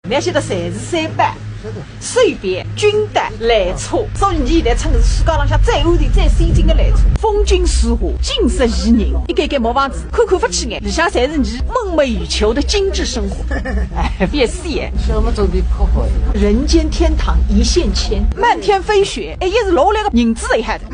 那些都侪是三板。随便军带缆车，所以你现在乘的是世界上向最安全、最先进的缆车，风景如画，景色宜人，一间间毛房子，看看不起眼，里向侪是你梦寐以求的精致生活。哎，别写，小么走的可好？人间天堂一线牵，漫天飞雪，哎，也是老那个名字厉害的。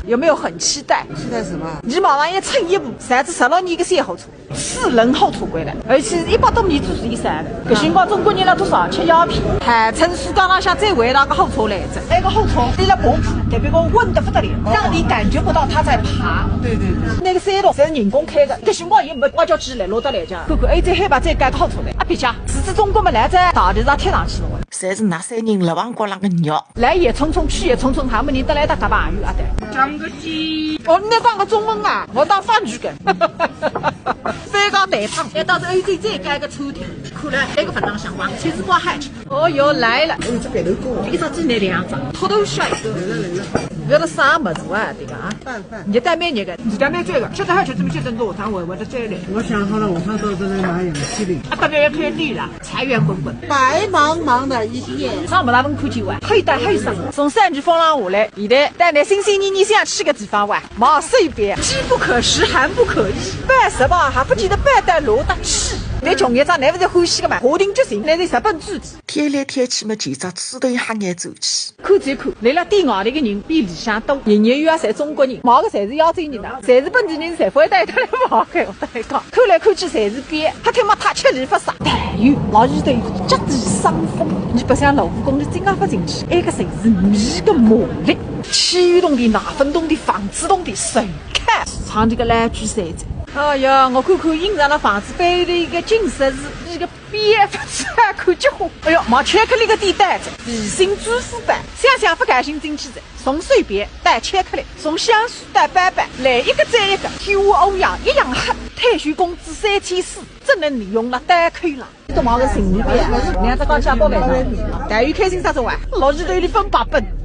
有没有很期待？期待什么？你马上要乘一部3至16年的3号车，4人号车轨了，而且是100多米左右以上的。搿辰光中国人了多少吃鸦片，还乘世界上向最伟大的号车来着。那个号车对了爬坡，特别讲稳得不得了，让你感觉不到它在爬。对。那个山路侪是人工开的，搿辰光也没挖角机来落得来讲。看看，哎，再海拔再改个号车来，啊别讲，自此中国嘛来在大地上贴上去了。侪是那3人辣王国浪个肉，来也匆匆，去也匆匆，还没人得来搭搿朋友啊对。讲个鸡。哦，你讲个中文啊，我当法语的。翻江蛋汤，要到是 AJ 再改个餐厅，看来那个不当想哇，才是瓜海。哦哟，来了，这边头锅，一张鸡那2张，土豆馅一个。不要得啥么子啊，对个啊。饭。你带面那个，你带面这个，现在还就这么简单做汤，我的这里。我想好了，晚上到这里拿氧气的。啊，大家要可以绿了，财源滚滚，白茫茫的一片。上不大门口去玩，黑带黑上，从山区风浪下来，现在带来新你想去个地方玩，毛随便，机不可失，寒不可依，办什么还不记得办得落得去。那穷一张，那不是欢喜个嘛？下定决心，那是日本主题。天来天去嘛，前只猪头瞎眼走起。看再看，来了店外头的人比里向多，营业员啊，侪中国人，毛个侪是亚洲人呐，侪是本地人，侪不会带他来毛个。我跟你讲，看来看去侪是边，他他妈他吃力不杀，但有老里头有脚底生风，你不像老武功，你真个不进去，那个侪是米个魔力，汽油桶的、奶粉桶的、纺织桶的，谁看唱这个蓝句山寨。哎呀，我看看印上的房子背的一个金色是一个蝙蝠穿看结婚。哎呦，买巧克力的店带着微信支付版，想不开心进去的，送碎别带巧克力，送香水带板板，来一个再一个，天花欧阳一样黑，退休工资3400，真能利用了单口了。都忙个行李边，两只刚加包饭上，待遇开心啥子玩？老子都有点分8本。